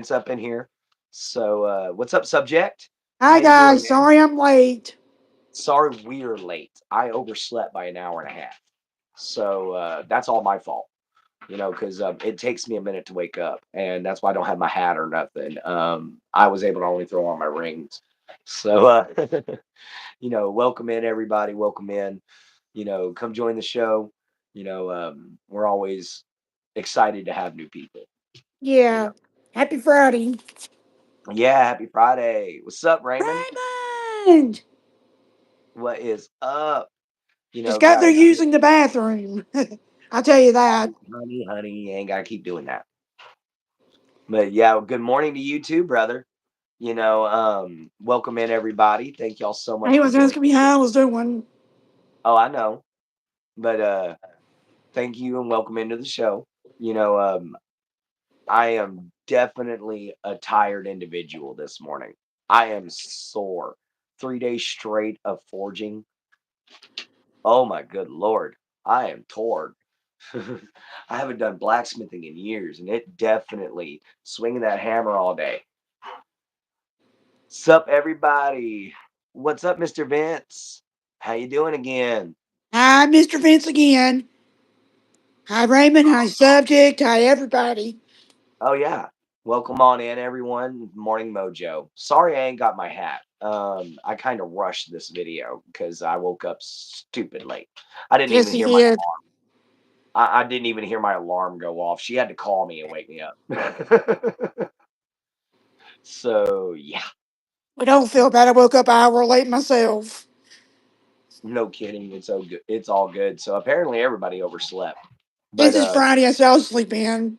Vince up in here. So, what's up, subject? How Hi you doing, guys, man? sorry I'm late. Sorry we're late. I overslept by an hour and a half. So, that's all my fault, because it takes me a minute to wake up, and that's why I don't have my hat or nothing. I was able to only throw on my rings. So, welcome in, everybody. Welcome in. Come join the show. We're always excited to have new people. You know. Yeah, happy Friday. Yeah, happy Friday. What's up, Raymond? Raymond! What is up? Just got there Guys, using the bathroom. I'll tell you that. honey, you ain't gotta keep doing that. But yeah, well, good morning to you too, brother. Welcome in everybody. Thank y'all so much He for was joining. asking me how I was doing. Oh, I know. But thank you and welcome into the show. You know, um, I am definitely a tired individual this morning. I am sore. 3 days straight of forging. Oh my good lord. I am torn. I haven't done blacksmithing in years, and it definitely swinging that hammer all day. Sup, everybody? What's up, Mr. Vince? How you doing again? Hi, Mr. Vince again. Hi, Raymond. Hi, subject. Hi, everybody. Oh yeah, welcome on in, everyone. Morning Mojo. Sorry, I ain't got my hat. I kind of rushed this video because I woke up stupid late. I didn't Yes, even he hear my. did. I didn't even hear my alarm go off. She had to call me and wake me up. So yeah, But don't feel bad. I woke up an hour late myself. no kidding. It's all good. It's all good. So apparently everybody overslept. But This is Friday. I will sleep in.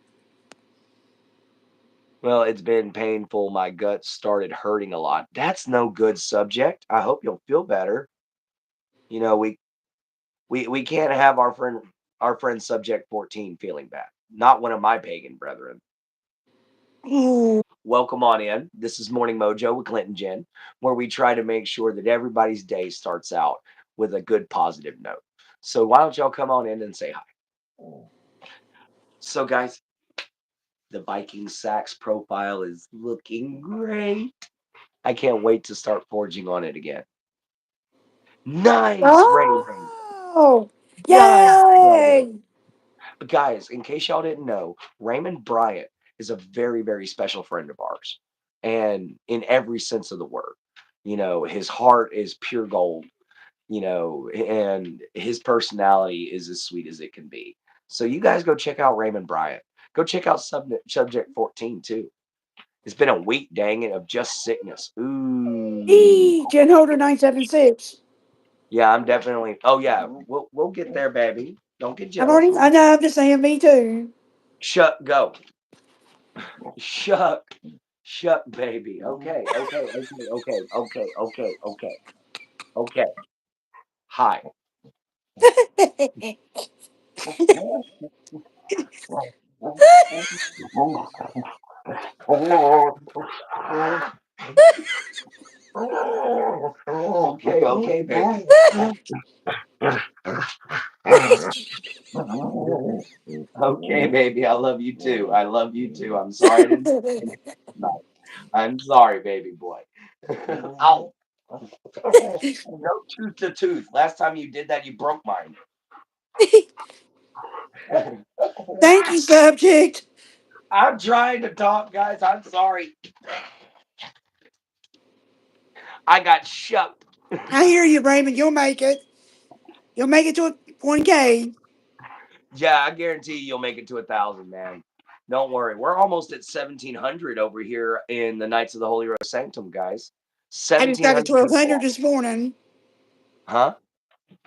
well, it's been painful. My guts started hurting a lot. That's no good subject. I hope you'll feel better. You know, we can't have our friend subject 14 feeling bad. Not one of my pagan brethren. Ooh. Welcome on in. This is Morning Mojo with Clint and Jen, where we try to make sure that everybody's day starts out with a good positive note. So why don't y'all come on in and say hi? So guys, the Viking Sax profile is looking great. I can't wait to start forging on it again. Nice, Raven. Oh! Nice, brother. Yay! But guys, in case y'all didn't know, Raymond Bryant is a very, very special friend of ours. And in every sense of the word, his heart is pure gold, and his personality is as sweet as it can be. So you guys go check out Raymond Bryant. Go check out Subject 14 too. It's been a week, dang it, of just sickness. Ooh. Gen Holder 976. Yeah, I'm definitely. Oh yeah, we'll get there, baby. Don't get I've jealous. already, I know, I'm just saying, me too. Shut. Go. Shuck. Shuck, baby. Okay. Hi. Okay, baby. Okay, baby. I love you too. I love you too. I'm sorry I didn't. I'm sorry, baby boy. Ow. No tooth to tooth. Last time you did that, you broke mine. Thank you, subject. I'm trying to talk, guys. I'm sorry. I got shucked. I hear you, Raymond. You'll make it. You'll make it to a 1K. Yeah, I guarantee you'll make it to 1,000, man. Don't worry. We're almost at 1,700 over here in the Knights of the Holy Rose Sanctum, guys. I just got to 1,700 1200 people. this morning. Huh?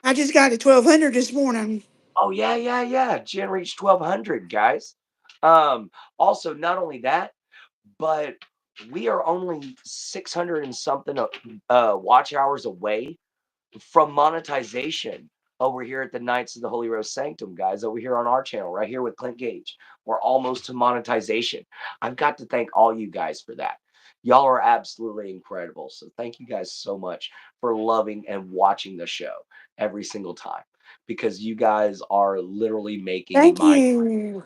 I just got to 1200 this morning. Oh, yeah. Jen reached 1,200, guys. Also, not only that, but we are only 600 and something watch hours away from monetization over here at the Knights of the Holy Rose Sanctum, guys, over here on our channel, right here with Clint Gage. We're almost to monetization. I've got to thank all you guys for that. Y'all are absolutely incredible. So thank you guys so much for loving and watching the show every single time because you guys are literally making Thank my. you.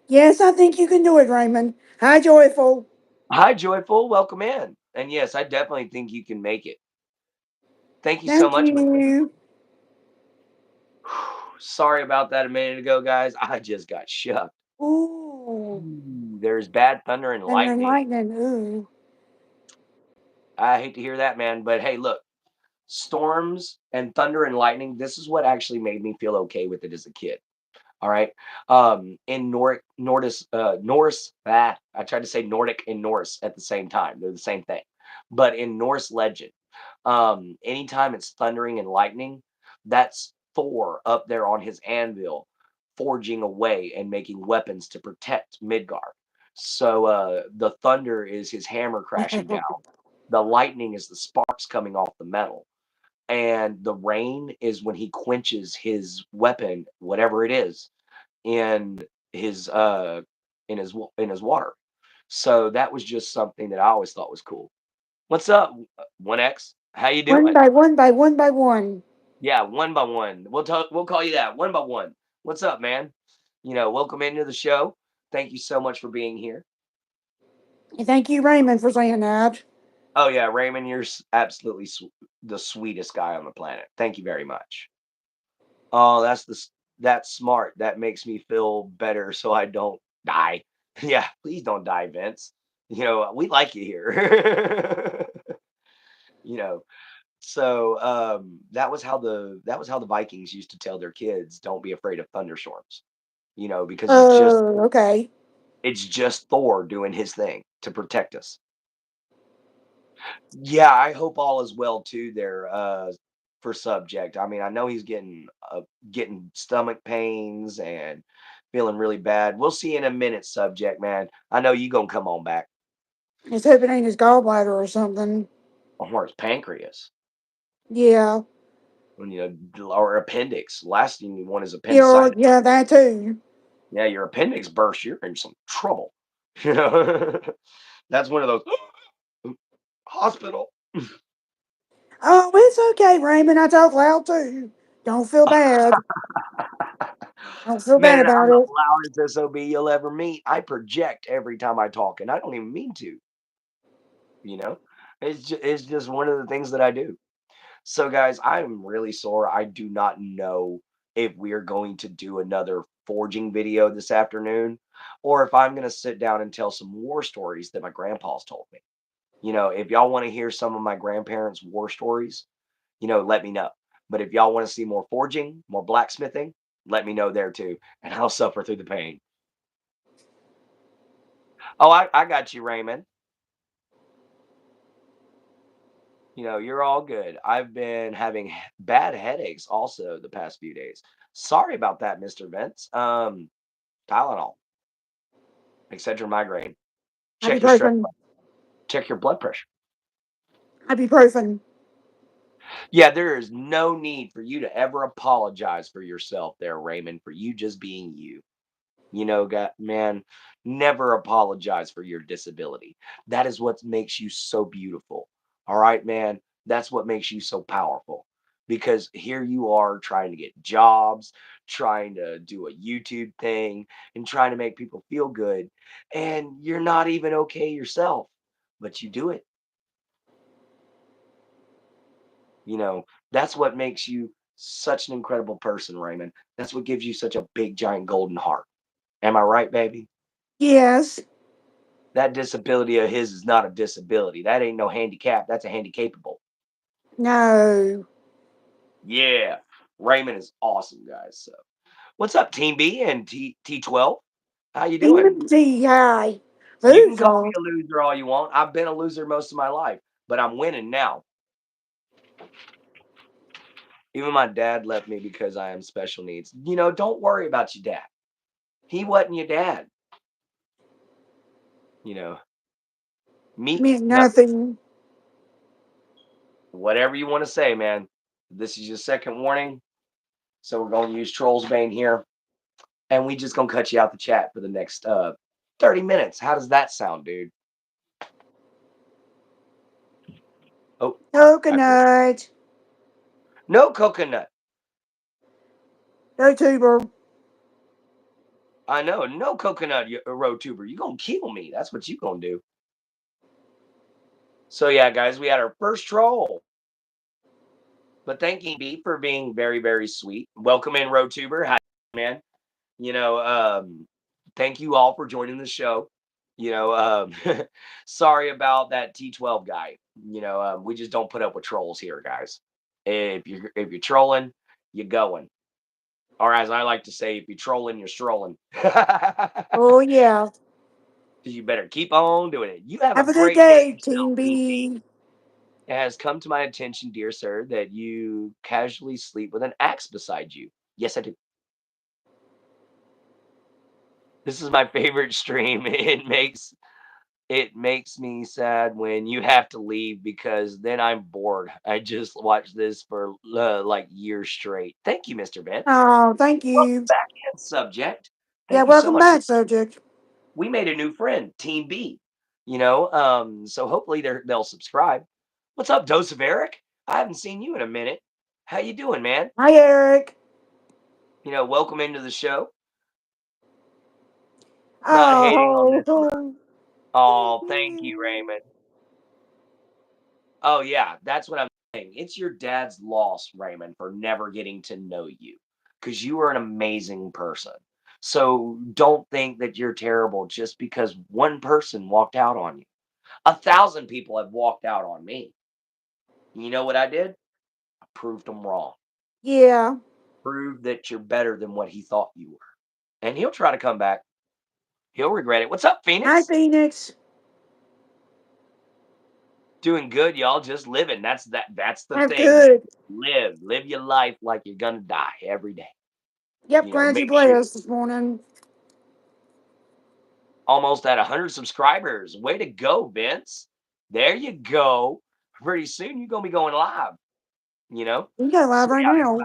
Yes, I think you can do it, Raymond. Hi, Joyful. Hi, Joyful. Welcome in. And yes, I definitely think you can make it. Thank you so Thank much, man. you. Sorry about that a minute ago, guys. I just got shucked. Ooh, There's bad thunder and thunder and lightning. lightning. Ooh. I hate to hear that, man. But hey, look, storms and thunder and lightning, this is what actually made me feel okay with it as a kid. All right. In Norse, I tried to say Nordic and Norse at the same time. They're the same thing. But in Norse legend, anytime it's thundering and lightning, that's Thor up there on his anvil, forging away and making weapons to protect Midgard. So the thunder is his hammer crashing down. The lightning is the sparks coming off the metal. And the rain is when he quenches his weapon, whatever it is, in his in his water. So that was just something that I always thought was cool. What's up, 1X? How you One doing? by one by one by one. Yeah, one by one. We'll call you that, one by one. What's up, man? Welcome into the show. Thank you so much for being here. And thank you, Raymond, for saying that. Oh yeah, Raymond, you're absolutely the sweetest guy on the planet. Thank you very much. Oh, that's smart. That makes me feel better so I don't die. Yeah, please don't die, Vince. We like you here. you know, that was how the Vikings used to tell their kids, don't be afraid of thunderstorms. Because Oh, okay. it's just Thor doing his thing to protect us. Yeah, I hope all is well too there, for subject. I mean, I know he's getting stomach pains and feeling really bad. We'll see in a minute, subject, man. I know you gonna come on back. Let's hope it ain't his gallbladder or something. Or his pancreas, Yeah. and, or appendix. Last thing you want is Yeah, or, appendicitis. yeah, that too. Yeah, your appendix burst, you're in some trouble. You know, that's one of those hospital. Oh, it's okay, Raymond. I talk loud too. Don't feel bad. Don't feel bad Man, about I'm the it. loudest SOB you'll ever meet. I project every time I talk, and I don't even mean to. You know, it's just one of the things that I do. So, guys, I'm really sore. I do not know if we're going to do another forging video this afternoon, or if I'm going to sit down and tell some war stories that my grandpa's told me. If y'all want to hear some of my grandparents' war stories, let me know. But if y'all want to see more forging, more blacksmithing, let me know there too, and I'll suffer through the pain. Oh, I got you, Raymond. You're all good. I've been having bad headaches also the past few days. Sorry about that, Mr. Vince. Tylenol, Excedrin migraine. Check your stress. Ibuprofen. Check your blood pressure. Ibuprofen. Yeah, there is no need for you to ever apologize for yourself there, Raymond, for you just being you. Man, never apologize for your disability. That is what makes you so beautiful. All right, man. That's what makes you so powerful. Because here you are trying to get jobs, trying to do a YouTube thing, and trying to make people feel good. And you're not even okay yourself, but you do it. That's what makes you such an incredible person, Raymond. That's what gives you such a big, giant golden heart. Am I right, baby? Yes. That disability of his is not a disability. That ain't no handicap. That's a handicapable. No. Yeah. Raymond is awesome, guys. So, what's up, Team B and T12? How you doing? MTI. You can call me Loser. a loser all you want. I've been a loser most of my life, but I'm winning now. Even my dad left me because I am special needs. Don't worry about your dad. He wasn't your dad. You know, meat, Meant nothing. nothing. Whatever you want to say, man. This is your second warning. So we're going to use Troll's Bane here. And we just gonna cut you out the chat for the next 30 minutes. How does that sound, dude? Oh, I think Coconut. no coconut. No tuber. I know. No coconut road tuber. You gonna kill me. That's what you gonna do. So yeah, guys, we had our first troll. But thank you, B, for being very, very sweet. Welcome in, road tuber. Hi, man. You know, thank you all for joining the show. You know, sorry about that T12 guy. We just don't put up with trolls here, guys. If you're trolling, you're going. Or as I like to say, if you're trolling, you're strolling. Oh, yeah. You better keep on doing it. You have a Have a good great day day, yourself, Team TP. B. It has come to my attention, dear sir, that you casually sleep with an axe beside you. Yes, I do. This is my favorite stream. It makes me sad when you have to leave because then I'm bored. I just watched this for like years straight. Thank you, Mr. Vince. Oh, thank Welcome you. back in, subject. Yeah, Thank you so welcome much. back, subject. We made a new friend, Team B. So hopefully they'll subscribe. What's up, Dose of Eric? I haven't seen you in a minute. How you doing, man? Hi, Eric. Welcome into the show. Not hating on Oh, this one. oh, Oh, thank you, Raymond. Oh, yeah, that's what I'm saying. It's your dad's loss, Raymond, for never getting to know you because you are an amazing person. So don't think that you're terrible just because one person walked out on you. 1,000 people have walked out on me. You know what I did? I proved them wrong. yeah. Proved that you're better than what he thought you were. And he'll try to come back. He'll regret it. What's up, Hi, Phoenix? Phoenix. Doing good, y'all. Just living. That's the That's thing, man. good. Live your life like you're gonna die every day. Yep, glad you Make played sure us this morning. almost at 100 subscribers. Way to go, Vince. There you go. Pretty soon you're gonna be going live. You know. We go live So right yeah, now.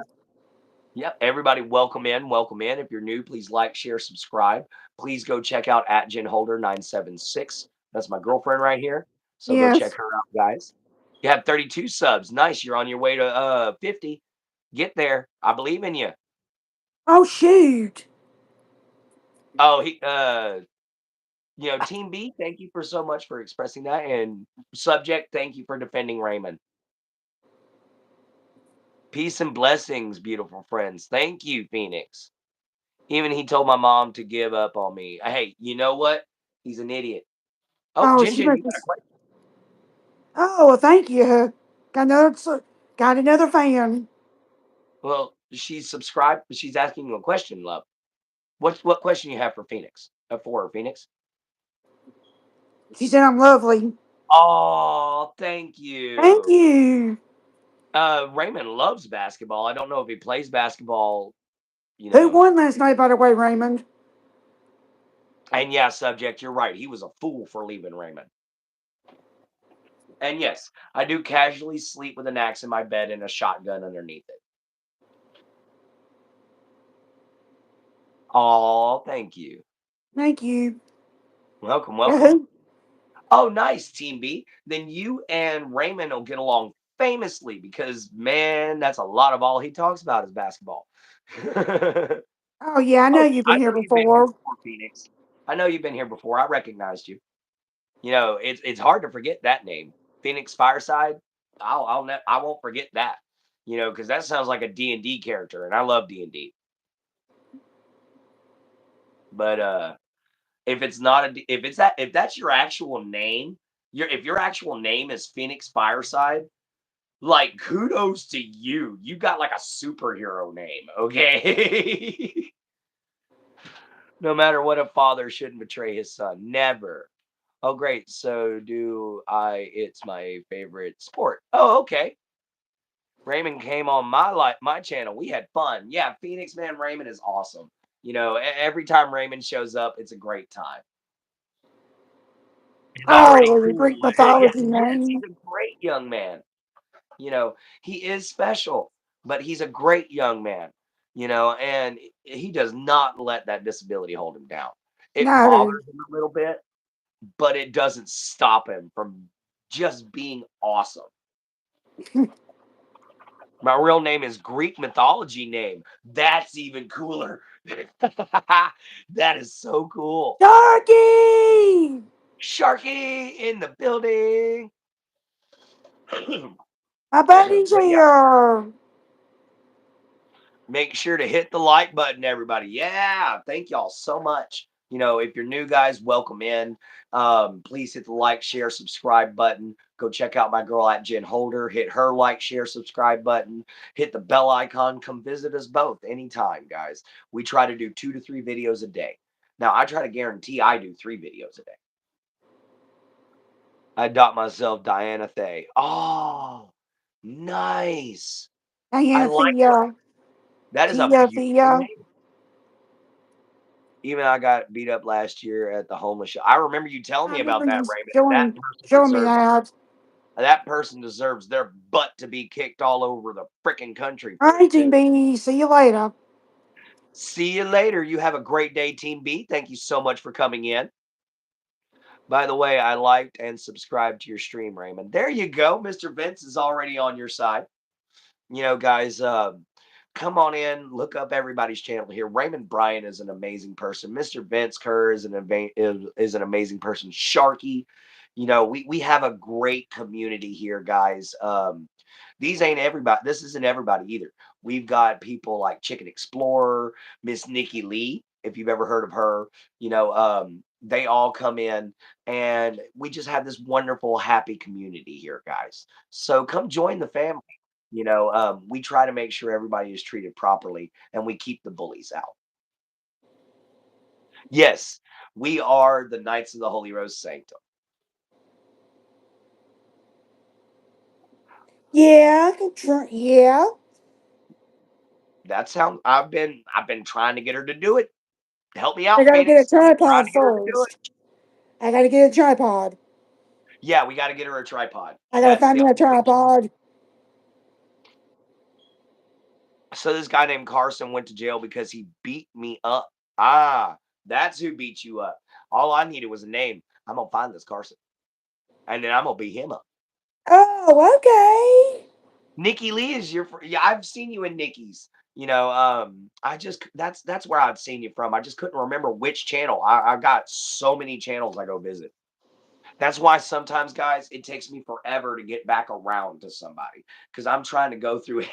yep. Everybody, welcome in. Welcome in. If you're new, please like, share, subscribe. Please go check out at JenHolder976. That's my girlfriend right here. So go check Yes. her out, guys. You have 32 subs. Nice. You're on your way to 50. Get there. I believe in you. Oh, shoot. Oh, Team B, thank you for so much for expressing that. And subject, thank you for defending Raymond. Peace and blessings, beautiful friends. Thank you, Phoenix. Even he told my mom to give up on me. Hey, you know what? He's an idiot. Oh, Oh, Jen she Jen, must you be. got a question. Oh, well, thank you. Got another, got another fan. Well, she's subscribed. She's asking you a question, love. What question you have for Phoenix? For Phoenix? She said I'm lovely. Oh, thank Thank you. you. Raymond loves basketball. I don't know if he plays basketball, you Who know. won last night, by the way, Raymond? And yeah, subject, you're right. He was a fool for leaving Raymond. And yes, I do casually sleep with an axe in my bed and a shotgun underneath it. Oh, thank you. Thank you. Welcome, Yeah, welcome. who? Oh, nice, Team B. Then you and Raymond will get along famously because, man, that's a lot of all he talks about is basketball. Oh, Oh, yeah, I know you've I been here know you've been here before. before, Phoenix. I know you've been here before. I recognized you. It's hard to forget that name, Phoenix Fireside. I won't forget that. Because that sounds like a D&D character, and I love D&D. But if it's not a, if that's your actual name, if your actual name is Phoenix Fireside, like kudos to you. You got like a superhero name, okay? No matter what, a father shouldn't betray his son. Never. Oh, great. So do I. It's my favorite sport. Oh, okay. Raymond came on my channel. We had fun. Yeah, Phoenix man, Raymond is awesome. Every time Raymond shows up, it's a great time. He's already Oh, the cool. Greek Yeah, mythology yes, he's name. a great young man. He is special, but he's a great young man. And he does not let that disability hold him down. It No. bothers him a little bit, but it doesn't stop him from just being awesome. My real name is Greek mythology name. That's even cooler. That is so cool. Sharky! Sharky in the building. My buddy's But yeah, here. make sure to hit the like button, everybody. Yeah, thank y'all so much. If you're new guys, welcome in. Please hit the like, share, subscribe button. Go check out my girl at Jen Holder. Hit her like, share, subscribe button. Hit the bell icon. Come visit us both anytime, guys. We try to do 2 to 3 videos a day. Now, I try to guarantee I do 3 videos a day. I dot myself Diana Thay. Oh, nice. I Diana like that. Thea. That is a Thea beautiful Thea. name. Even I got beat up last year at the homeless show. I remember you telling I me about remember that, you Raymond. That showing, person showing me deserves that. that person deserves their butt to be kicked all over the freaking country All for it right, Team too. B. See you later. See you later. You have a great day, Team B. Thank you so much for coming in. By the way, I liked and subscribed to your stream, Raymond. There you go. Mr. Vince is already on your side. Guys, come on in, look up everybody's channel here. Raymond Bryan is an amazing person. Mr. Vince Kerr is an amazing person. Sharky, we have a great community here, guys. These ain't everybody. This isn't everybody either. We've got people like Chicken Explorer, Miss Nikki Lee, if you've ever heard of her. They all come in, and we just have this wonderful, happy community here, guys. So come join the family. We try to make sure everybody is treated properly and we keep the bullies out. Yes, we are the Knights of the Holy Rose Sanctum. Yeah, yeah. That sounds I've been trying to get her to do it. Help me I out, gotta get a Phoenix. I've been trying tripod to get her to do it. first. I gotta get a tripod. Yeah, we got to get her a tripod. I gotta That's find the me a only thing. tripod. So this guy named Carson went to jail because he beat me up. Ah, that's who beat you up. All I needed was a name. I'm gonna find this Carson, and then I'm gonna beat him up. Oh, okay. Nikki Lee is yeah, I've seen you in Nikki's. I just that's where I've seen you from. I just couldn't remember which channel. I've got so many channels I go visit. That's why sometimes, guys, it takes me forever to get back around to somebody because I'm trying to go through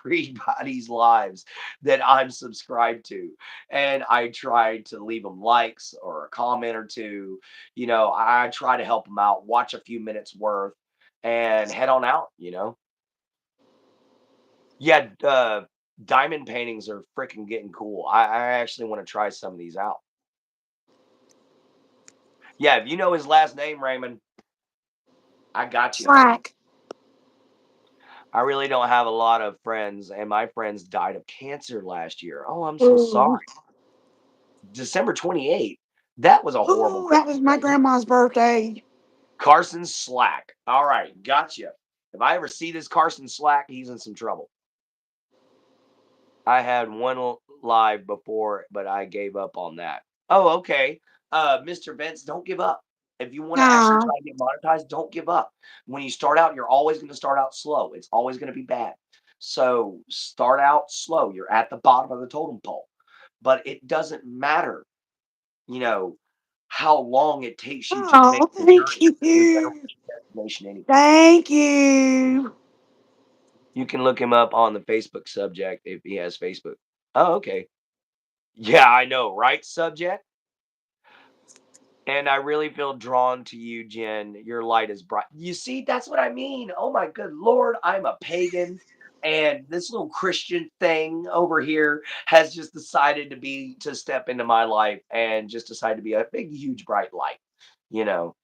everybody's lives that I'm subscribed to. And I try to leave them likes or a comment or two. I try to help them out, watch a few minutes worth, and head on out. Yeah, diamond paintings are freaking getting cool. I actually want to try some of these out. Yeah, if you know his last name, Raymond, I got you, homie. Slack. I really don't have a lot of friends, and my friends died of cancer last year. Oh, I'm so Ooh. sorry. December 28th. That was a horrible Ooh, that Christmas was my present. grandma's birthday. Carson Slack. All right, gotcha. If I ever see this Carson Slack, he's in some trouble. I had one live before, but I gave up on that. Oh, okay. Mr. Vince, don't give up. If you want to actually Nah. try to get monetized, don't give up. When you start out, you're always going to start out slow. It's always going to be bad. So start out slow. You're at the bottom of the totem pole, but it doesn't matter, you know, how long it takes you to make Oh, the thank journey. You're going to you. reach your destination anyway. Thank you. You can look him up on the Facebook subject if he has Facebook. Oh, okay. Yeah, I know, right? Subject. And I really feel drawn to you, Jen. Your light is bright. You see, that's what I mean. Oh my good Lord, I'm a pagan. And this little Christian thing over here has just decided to step into my life and just decided to be a big, huge, bright light. You know,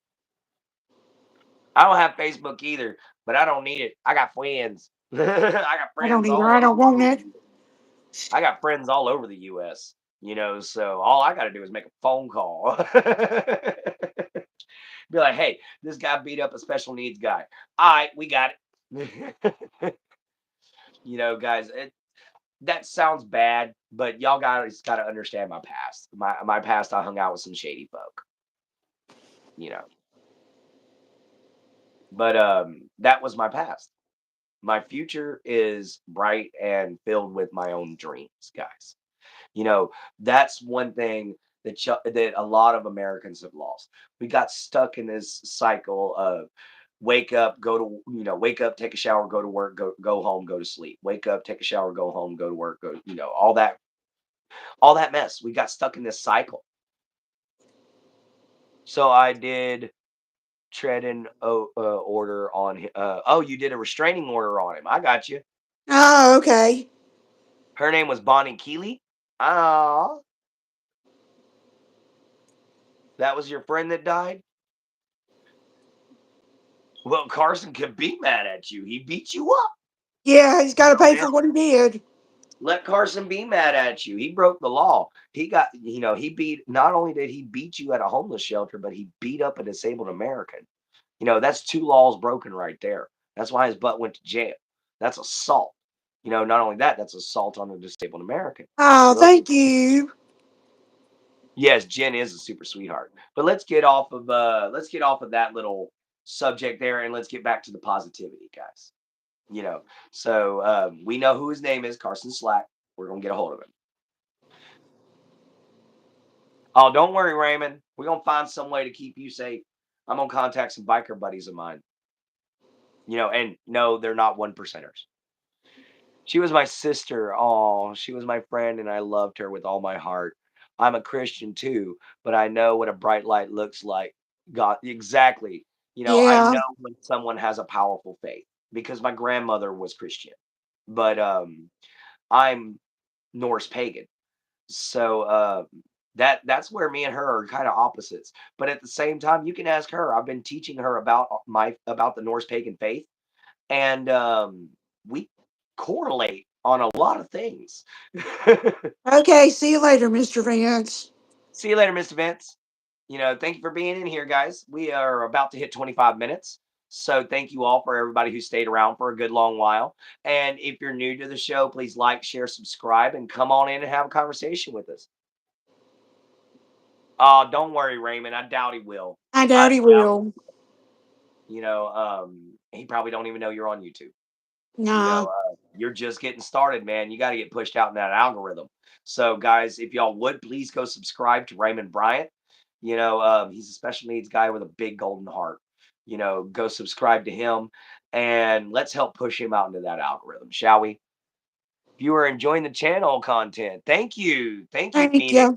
I don't have Facebook either, but I don't need it. I got friends. I got I don't friends either. all I don't want over. it. I got friends all over the US, so all I got to do is make a phone call. Be like, hey, this guy beat up a special needs guy. All right, we got it. Guys, that sounds bad, but y'all guys got to understand my past. My past, I hung out with some shady folk, you know. But that was my past. My future is bright and filled with my own dreams, guys. You know, that's one thing that a lot of Americans have lost. We got stuck in this cycle of wake up, go to, wake up, take a shower, go to work, go home, go to sleep. Wake up, take a shower, go home, go to work, go, all that mess. We got stuck in this cycle. So I did tread in order on him. Oh, you did a restraining order on him. I got you. Oh, okay. Her name was Bonnie Keeley. Ah, that was your friend that died? Well, Carson could be mad at you. He beat you up. Yeah, he's You got to know, pay man. for what he did. Let Carson be mad at you. He broke the law. He beat, not only did he beat you at a homeless shelter, but he beat up a disabled American. That's two laws broken right there. That's why his butt went to jail. That's assault. Not only that, that's assault on a disabled American. Oh, So those are, thank you. yes, Jen is a super sweetheart. But let's get off of that little subject there and let's get back to the positivity, guys. You know, so we know who his name is, Carson Slack. We're gonna get a hold of him. Oh, don't worry, Raymond. We're gonna find some way to keep you safe. I'm gonna contact some biker buddies of mine. And no, they're not one percenters. She was my sister. Oh, she was my friend, and I loved her with all my heart. I'm a Christian too, but I know what a bright light looks like. God, exactly. I Yeah. know when someone has a powerful faith because my grandmother was Christian, but I'm Norse pagan. So that's where me and her are kind of opposites. But at the same time, you can ask her. I've been teaching her about the Norse pagan faith, and we correlate on a lot of things. Okay, see you later, Mr. Vance. See you later, Mr. Vince. Thank you for being in here, guys. We are about to hit 25 minutes. So thank you all for everybody who stayed around for a good long while. And if you're new to the show, please like, share, subscribe, and come on in and have a conversation with us. Oh, don't worry, Raymond. I doubt he will. I I doubt he doubt will. he probably don't even know you're on YouTube. Nah. You're just getting started, man. You got to get pushed out in that algorithm. So, guys, if y'all would please go subscribe to Raymond Bryant. He's a special needs guy with a big golden heart. Go subscribe to him and let's help push him out into that algorithm, shall we? If you are enjoying the channel content, thank you. Thank you, Thank Phoenix.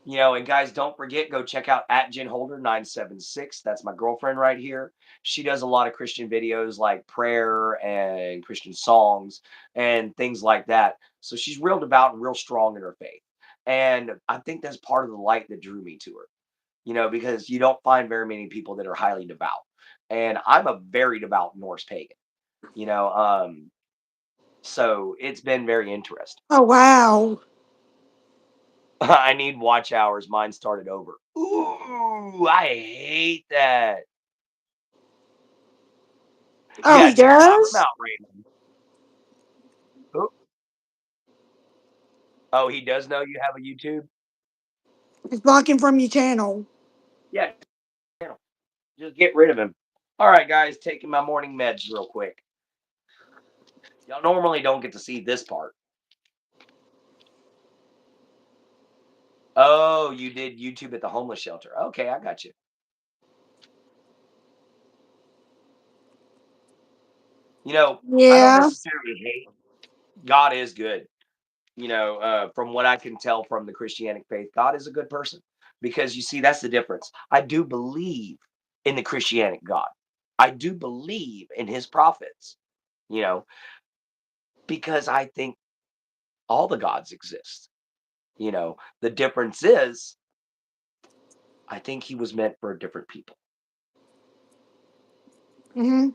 you. And guys, don't forget, go check out at Jen Holder 976. That's my girlfriend right here. She does a lot of Christian videos like prayer and Christian songs and things like that. So she's real devout and real strong in her faith. And I think that's part of the light that drew me to her, because you don't find very many people that are highly devout. And I'm a very devout Norse pagan, you know. So it's been very interesting. Oh, wow. I need watch hours. Mine started over. Ooh, I hate that. Oh, Yeah, he just knock him does? out, Raymond. Oh, oh, he does know you have a YouTube? He's blocking from your channel. Yeah, just get rid of him. All right, guys, taking my morning meds real quick. Y'all normally don't get to see this part. Oh, you did YouTube at the homeless shelter. Okay, I got you. I don't Yeah. necessarily hate. God is good. From what I can tell from the Christianic faith, God is a good person because you see, that's the difference. I do believe in the Christianic God. I do believe in his prophets, you know, because I think all the gods exist. The difference is I think he was meant for different people. Hmm.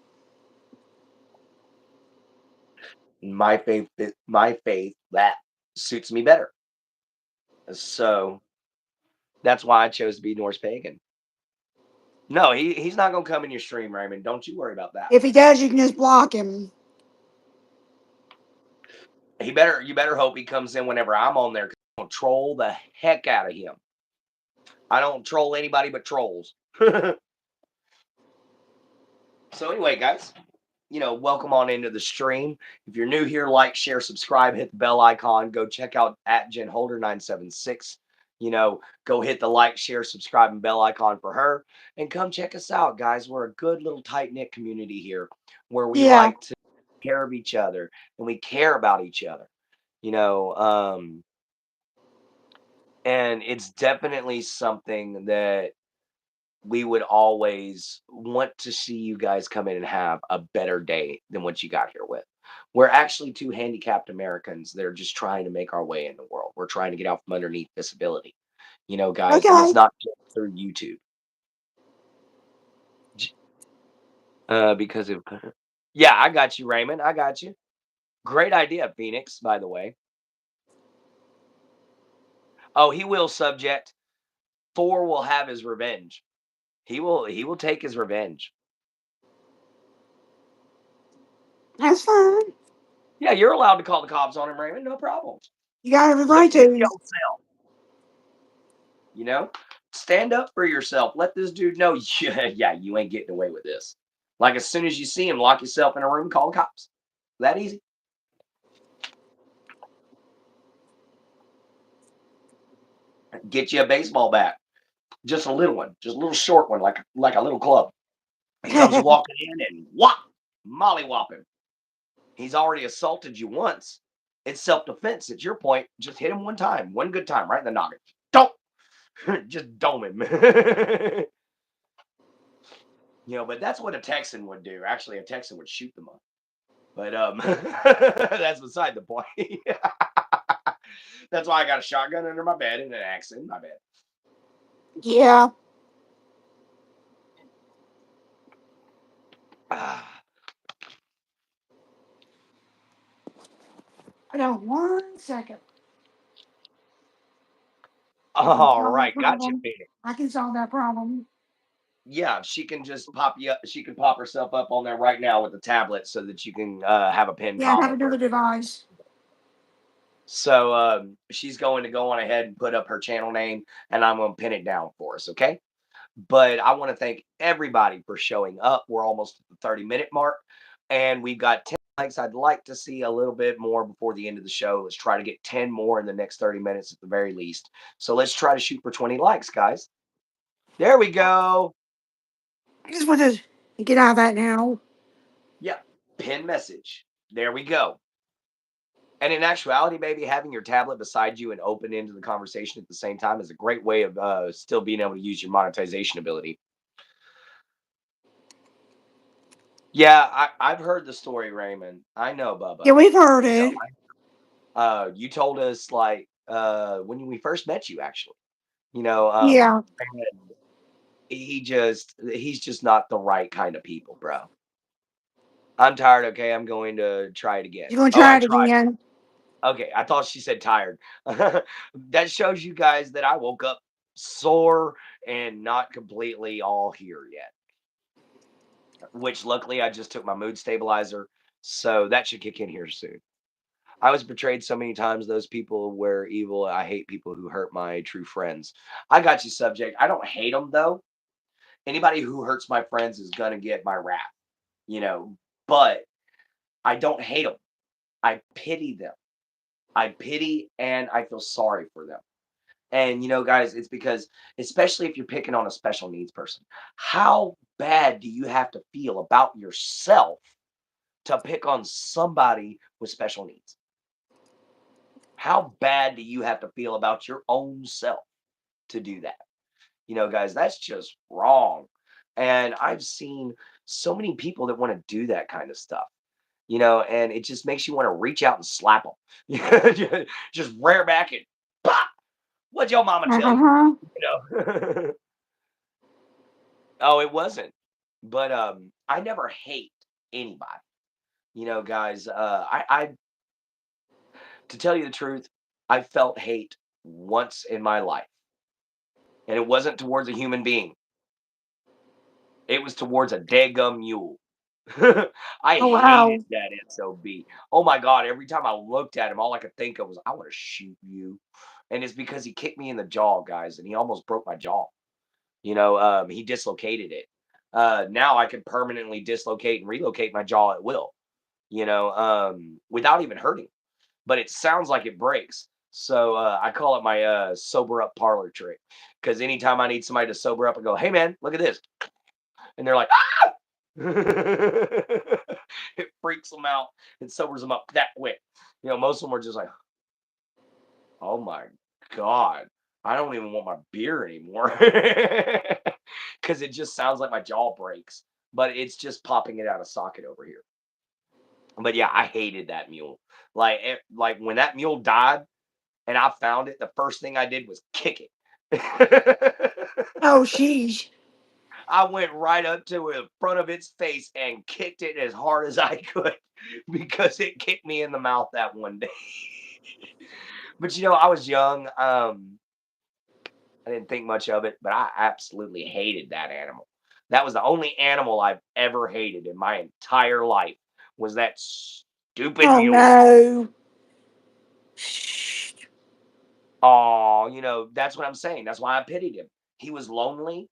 My faith that suits me better. So that's why I chose to be Norse pagan. No, he's not gonna come in your stream, Raymond. Don't you worry about that. If he does, you can just block him. You better hope he comes in whenever I'm on there. 'Cause I'm gonna troll the heck out of him. I don't troll anybody but trolls. So anyway, guys, welcome on into the stream. If you're new here, like, share, subscribe, hit the bell icon. Go check out at Jen Holder 976. Go hit the like, share, subscribe, and bell icon for her. And come check us out, guys. We're a good little tight knit community here where we Yeah. like to take care of each other and we care about each other. You know, and it's definitely something that we would always want to see you guys come in and have a better day than what you got here with. We're actually two handicapped Americans that are just trying to make our way in the world. We're trying to get out from underneath disability, guys, and it's Okay. not just through YouTube. Because of yeah, I got you, Raymond. I got you. Great idea, Phoenix. By the way, oh, he will subject. Thor will have his revenge. He will take his revenge. That's fine. Yeah, you're allowed to call the cops on him, Raymond. No problem. You got every right Defend to. yourself. You know, stand up for yourself. Let this dude know, yeah, you ain't getting away with this. Like as soon as you see him, lock yourself in a room, call the cops. That easy. Get you a baseball bat, just a little one, just a little short one, like a little club. He comes walking in and whop, mollywop him. He's already assaulted you once. It's self defense. At your point, just hit him one time, one good time, right in the noggin. Don't just dome him. But that's what a Texan would do. Actually, a Texan would shoot them up. But that's beside the point. That's why I got a shotgun under my bed and an axe in my bed. Yeah. Ah, Hold on 1 second. I can all solve that right, gotcha, problem. Phoenix. I can solve that problem. Yeah, she can just pop you up. She can pop herself up on there right now with the tablet so that you can have a pin Yeah, I have call of her. another device. So she's going to go on ahead and put up her channel name, and I'm going to pin it down for us. Okay. But I want to thank everybody for showing up. We're almost at the 30-minute mark, and we've got 10 likes. I'd like to see a little bit more before the end of the show. Let's try to get 10 more in the next 30 minutes at the very least. So let's try to shoot for 20 likes, guys. There we go. I just want to get out of that now. Yeah, pin message. There we go. And in actuality, maybe having your tablet beside you and open into the conversation at the same time is a great way of still being able to use your monetization ability. Yeah, I've heard the story, Raymond. I know, Yeah, Bubba. we've heard You it. know, you told us like when we first met you, actually. You know, Yeah. and he's just not the right kind of people, bro. I'm tired. Okay, I'm going to try it again. You gonna Oh, try I it tried. again? Okay, I thought she said tired. That shows you guys that I woke up sore and not completely all here yet. Which luckily I just took my mood stabilizer, so that should kick in here soon. I was betrayed so many times. Those people were evil. I hate people who hurt my true friends. I got you, subject. I don't hate them though. Anybody who hurts my friends is gonna get my wrath, you know. But I don't hate them. I pity them. I pity and I feel sorry for them. And guys, it's because, especially if you're picking on a special needs person, how bad do you have to feel about yourself to pick on somebody with special needs? How bad do you have to feel about your own self to do that? Guys, that's just wrong. And I've seen so many people that want to do that kind of stuff, and it just makes you want to reach out and slap them. Just rear back and pop. What'd your mama tell you? Uh-huh. Oh, it wasn't. But I never hate anybody. Guys, I to tell you the truth, I felt hate once in my life. And it wasn't towards a human being. It was towards a daggum mule. I Oh hated wow. that SOB. Oh my God. Every time I looked at him, all I could think of was, I want to shoot you. And it's because he kicked me in the jaw, guys, and he almost broke my jaw. He dislocated it. Now I can permanently dislocate and relocate my jaw at will, without even hurting. But it sounds like it breaks. So I call it my sober up parlor trick. Because anytime I need somebody to sober up, I go, "Hey man, look at this," and they're like, "Ah!" It freaks them out. It sobers them up that quick. Most of them are just like, "Oh my god, I don't even want my beer anymore," because it just sounds like my jaw breaks. But it's just popping it out of socket over here. But yeah, I hated that mule. Like when that mule died and I found it, the first thing I did was kick it. Oh, sheesh. I went right up to the front of its face and kicked it as hard as I could because it kicked me in the mouth that one day. But I was young. I didn't think much of it, but I absolutely hated that animal. That was the only animal I've ever hated in my entire life was that stupid Oh, mule. no. Shh. Oh, that's what I'm saying. That's why I pitied him. He was lonely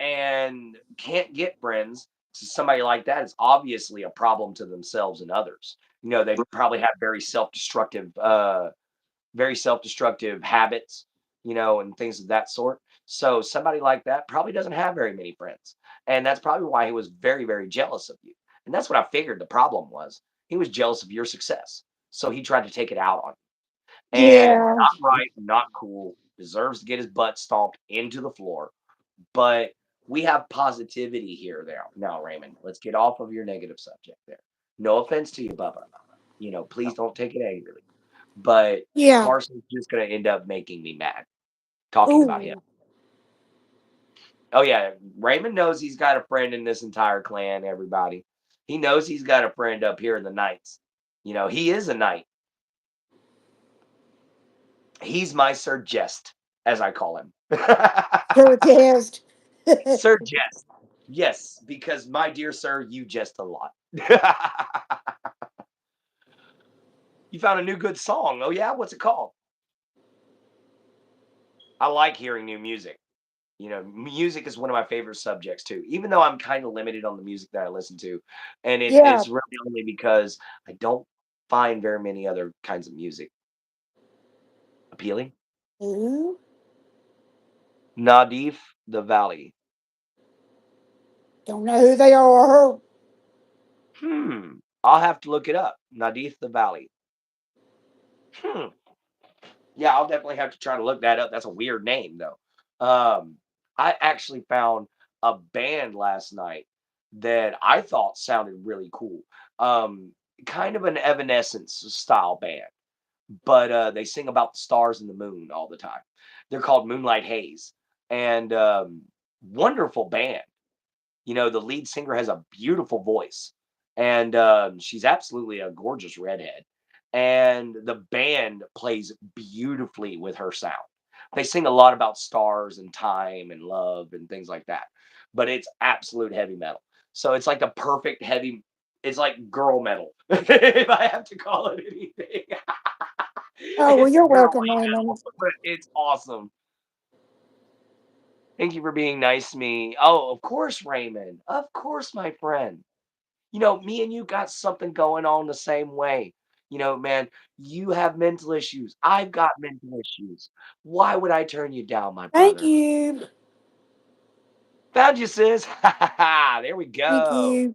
and can't get friends. So somebody like that is obviously a problem to themselves and others. They probably have very self-destructive habits, and things of that sort. So somebody like that probably doesn't have very many friends. And that's probably why he was very, very jealous of you. And that's what I figured the problem was. He was jealous of your success. So he tried to take it out on you. And Yeah. not right, not cool, deserves to get his butt stomped into the floor. But we have positivity here now, Raymond. Let's get off of your negative subject there. No offense to you, Bubba. Please don't take it angrily. But Yeah. Carson's just gonna end up making me mad talking about him. Ooh. Oh yeah, Raymond knows he's got a friend in this entire clan, everybody. He knows he's got a friend up here in the knights. He is a knight. He's my Sir Jest, as I call him. Protest. Sir Jest. Yes, because my dear sir, you jest a lot. You found a new good song. Oh yeah, what's it called? I like hearing new music. Music is one of my favorite subjects too, even though I'm kind of limited on the music that I listen to. And Yeah. it's really only because I don't find very many other kinds of music appealing. Ooh. Nadif the Valley. Don't know who they are. I'll have to look it up. Nadif the Valley. Hmm. Yeah, I'll definitely have to try to look that up. That's a weird name though. I actually found a band last night that I thought sounded really cool. Um, Kind of an Evanescence style band, but they sing about the stars and the moon all the time. They're called Moonlight Haze, and wonderful band. The lead singer has a beautiful voice, and she's absolutely a gorgeous redhead. And the band plays beautifully with her sound. They sing a lot about stars and time and love and things like that, but it's absolute heavy metal. So it's like the perfect heavy. It's like girl metal, if I have to call it anything. Oh, well, It's you're girly welcome, metal, Raymond. but it's awesome. Thank you for being nice to me. Oh, of course, Raymond. Of course, my friend. Me and you got something going on the same way. Man, you have mental issues. I've got mental issues. Why would I turn you down, my Thank brother? you. Found you, sis. There we Thank go. you.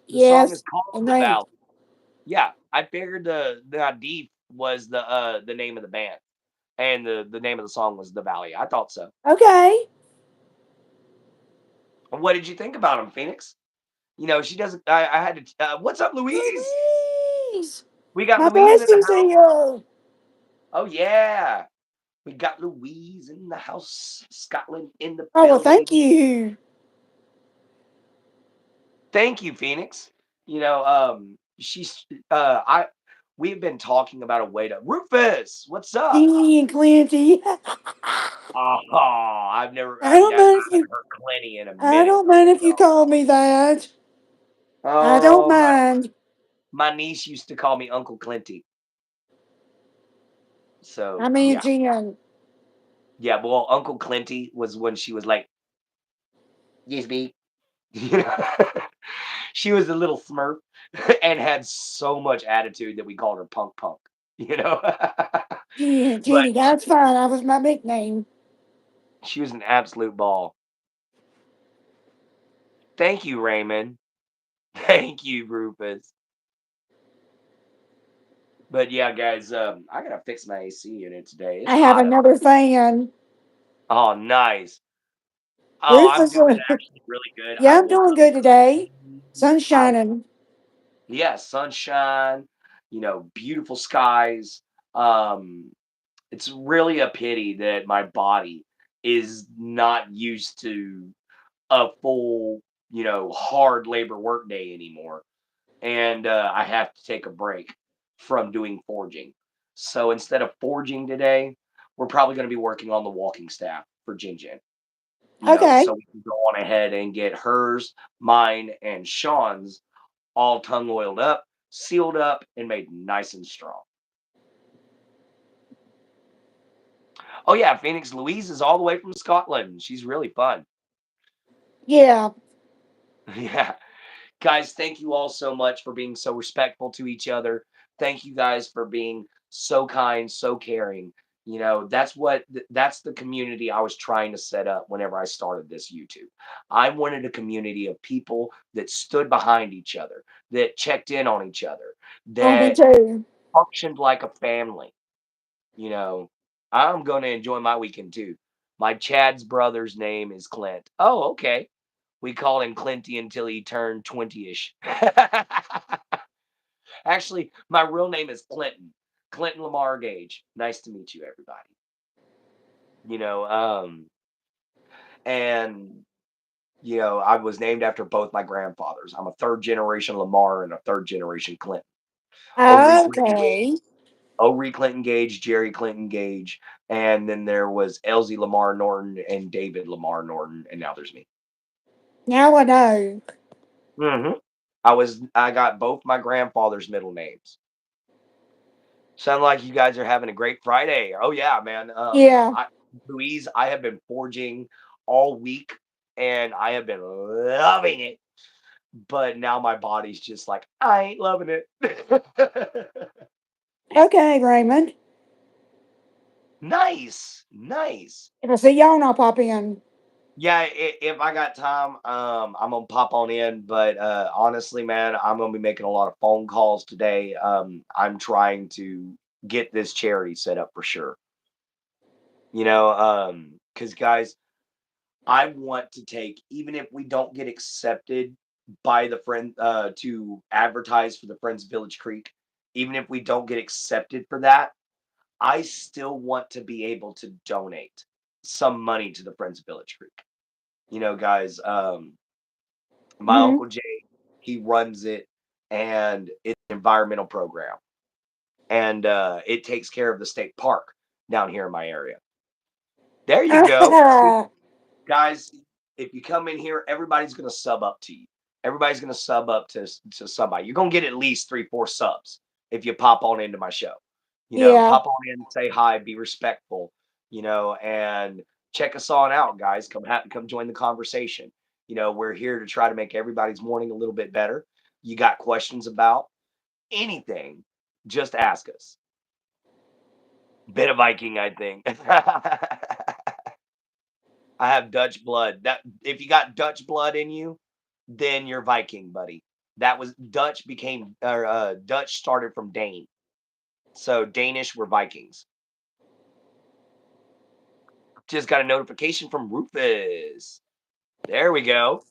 The song is Yes. called And The Raymond. Valley. Yeah, I figured the Adif was the name of the band, and the name of the song was The Valley. I thought so. Okay. What did you think about him, Phoenix? She doesn't. I had to. What's up, Louise? Louise. We got My Louise in the bestie's house. here. Oh yeah. We got Louise in the house, Scotland in the Oh, well, thank building. you. Thank you, Phoenix. She's I we've been talking about a way to Rufus. What's up? Jeannie and Clancy. Oh, I've never I don't I haven't mind if you. heard Clenny in a I minute don't from mind you, if you call me that. though. I don't Oh, mind. my niece used to call me Uncle Clinty. So I'm Aunt yeah. Jen. Yeah, well, Uncle Clinty was when she was like Yes, me. You know? She was a little Smurf and had so much attitude that we called her Punk Punk, you know? Yeah, But Jenny, that's fine. That was my nickname. she was an absolute ball. Thank you, Raymond. Thank you, Rufus. But yeah, guys, I gotta fix my AC unit today. It's I have hot up. another fan. Oh, nice. Oh, I'm Rufus, doing actually really good. I yeah, I'm woke doing up good today. early. Sun's I shining. Yeah, sunshine, beautiful skies. Um, it's really a pity that my body is not used to a full, hard labor work day anymore. And I have to take a break from doing forging. So instead of forging today, we're probably going to be working on the walking staff for Jin Jin. Okay. So we can go on ahead and get hers, mine, and Sean's all tongue oiled up, sealed up, and made nice and strong. Oh yeah, Phoenix Louise is all the way from Scotland. She's really fun. Yeah. Yeah. Guys, thank you all so much for being so respectful to each other. Thank you guys for being so kind, so caring. That's the community I was trying to set up whenever I started this YouTube. I wanted a community of people that stood behind each other, that checked in on each other, Oh, me that too. functioned like a family. You know, I'm going to enjoy my weekend too. My Chad's brother's name is Clint. Oh, okay. We called him Clinty until he turned 20-ish. Actually, my real name is Clinton. Clinton Lamar Gage. Nice to meet you, everybody. You know, um, and I was named after both my grandfathers. I'm a third generation Lamar and a third generation Clinton. O'Ree Clinton Okay. O'Ree Clinton Gage, Jerry Clinton Gage, and then there was Elsie Lamar Norton and David Lamar Norton, and now there's me. Now I know. hmm I got both my grandfather's middle names. Sound like you guys are having a great Friday. Oh yeah, man. Yeah. Louise, I have been forging all week, and I have been loving it. But now my body's just like I ain't loving it. Okay, Raymond. Nice, nice. If I see y'all, I'll pop in. Yeah, if I got time, I'm gonna pop on in. But honestly, man, I'm gonna be making a lot of phone calls today. I'm trying to get this charity set up for sure. Because guys, I want to take, even if we don't get accepted by the friend to advertise for the Friends of Village Creek, even if we don't get accepted for that, I still want to be able to donate some money to the Friends of Village Creek. Guys, my Hmm. uncle Jay, he runs it, and it's an environmental program, and it takes care of the state park down here in my area. There you go. Guys, if you come in here, everybody's gonna sub up to you. Everybody's gonna sub up to somebody. You're gonna get at least 3, 4 subs if you pop on into my show. Yeah. Pop on in, say hi, be respectful, and check us on out, guys. Come join the conversation. We're here to try to make everybody's morning a little bit better. You got questions about anything, just ask us. Bit of Viking, I think. I have Dutch blood. That if you got Dutch blood in you, then you're Viking, buddy. That was Dutch started from Dane. So Danish were Vikings. Just got a notification from Rufus. There we go.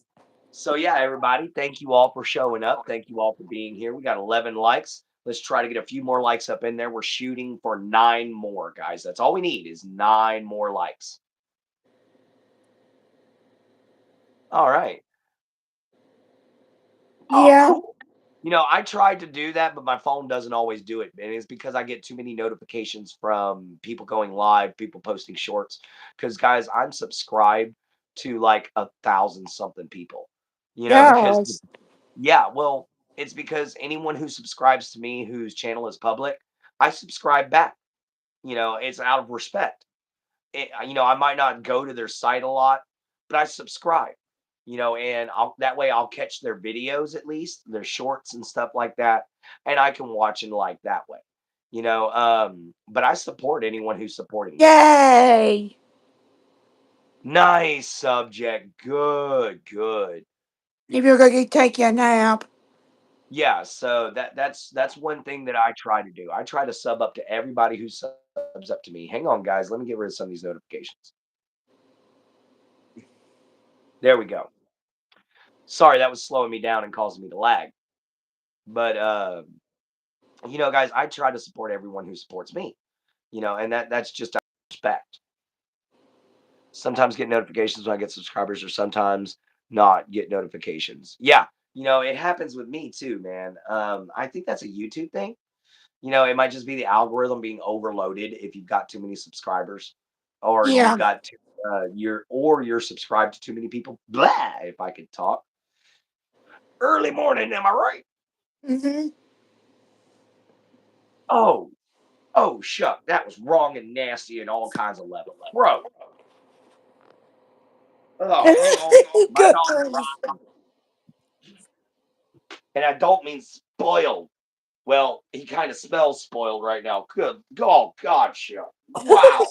So yeah, everybody, thank you all for showing up. Thank you all for being here. We got 11 likes. Let's try to get a few more likes up in there. We're shooting for 9 more, guys. That's all we need is 9 more likes. All right. Oh, Yeah. cool. I tried to do that, but my phone doesn't always do it. And it's because I get too many notifications from people going live, people posting shorts. Because, guys, I'm subscribed to like 1,000 something people, because, Yes. yeah, well, it's because anyone who subscribes to me whose channel is public, I subscribe back. It's out of respect. I might not go to their site a lot, but I subscribe. and that way I'll catch their videos at least, their shorts and stuff like that, and I can watch and like that way. But I support anyone who's supporting me. Yay! Nice subject. Good, good. If you're going to take you a nap. Yeah, so that's one thing that I try to do. I try to sub up to everybody who subs up to me. Hang on, guys. Let me get rid of some of these notifications. There we go. Sorry, that was slowing me down and causing me to lag. But guys, I try to support everyone who supports me. And that's just out of respect. Sometimes get notifications when I get subscribers, or sometimes not get notifications. Yeah, it happens with me too, man. I think that's a YouTube thing. It might just be the algorithm being overloaded if you've got too many subscribers, or you've Yeah. got you're subscribed to too many people. Blah, if I could talk. Early morning, am I right? Mm-hmm. Oh, oh, shuck, that was wrong and nasty in all kinds of levels, bro. Oh, hang on, my Good dog grief. crying, and I don't mean spoiled. Well, he kind of smells spoiled right now. Good, oh God, shuck. Wow.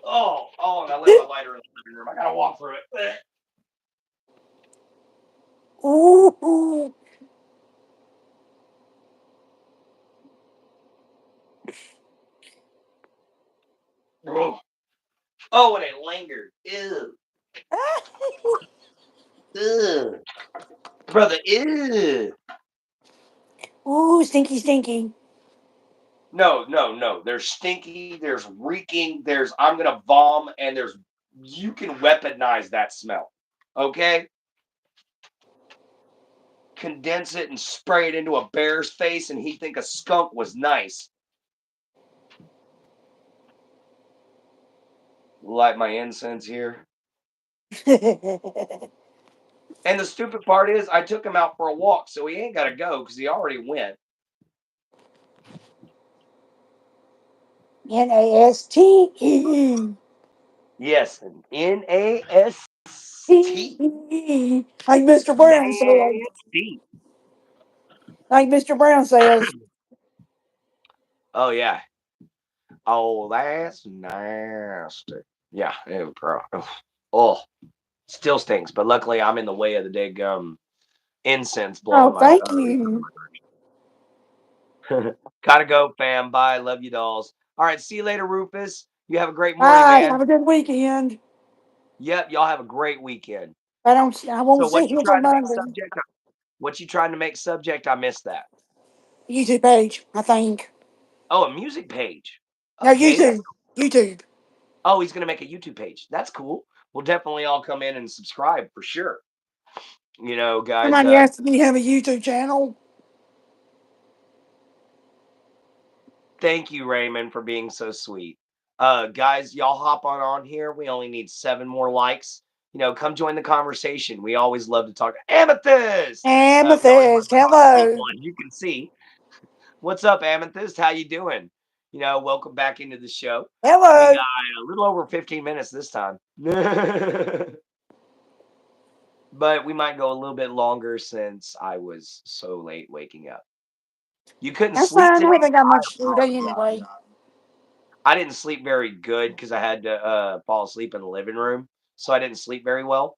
Oh, and I left my lighter in the living room. I gotta walk through it. Ooh. Ugh. Oh, and it lingered. Ew. Ugh. Brother, ew. Ooh, stinky, stinky. No, no, no. There's stinky, there's reeking, there's I'm gonna vom, and there's you can weaponize that smell. Okay? Condense it and spray it into a bear's face, and he'd think a skunk was nice. Light my incense here. And the stupid part is I took him out for a walk, so he ain't gotta go because he already went. N-A-S-T-E. Yes, an NAST. Like Mr. Brown said. Nasty. Like Mr. Brown says. Oh yeah. Oh, that's nasty. Yeah, ew, bro. Ugh. Oh, still stinks. But luckily, I'm in the way of the big incense Oh, blowing my. thank you. Gotta go, fam. Bye. Love you, dolls. All right. See you later, Rufus. You have a great morning, Bye. man. Have a good weekend. Yep. Y'all have a great weekend. I won't So, see what you you till trying to make Monday. subject? What you trying to make subject? I missed that. YouTube page, I think. Oh, a music page. No, Okay. That's. YouTube. YouTube. Oh, he's gonna make a YouTube page. That's cool. We'll definitely all come in and subscribe for sure. Guys. Somebody asked me to have a YouTube channel. Thank you, Raymond, for being so sweet. Guys, y'all hop on here. We only need 7 more likes. Come join the conversation. We always love to talk. Amethyst. We always love Amethyst. to talk to people, Hello. and you can see what's up, Amethyst. How you doing? Welcome back into the show. We Hello. got a little over 15 minutes this time, but we might go a little bit longer since I was so late waking up. You couldn't That's sleep fine. I today. haven't got I much today apologize. anyway. I didn't sleep very good because I had to fall asleep in the living room, so I didn't sleep very well.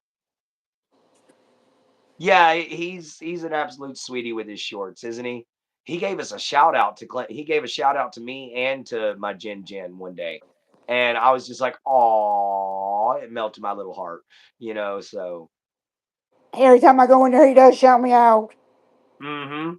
Yeah, he's an absolute sweetie with his shorts, isn't he? He gave us a shout out to Clint. He gave a shout out to me and to my Jen one day, and I was just like, "Oh!" It melted my little heart, So, Every time I go in there, he does shout me out. hmm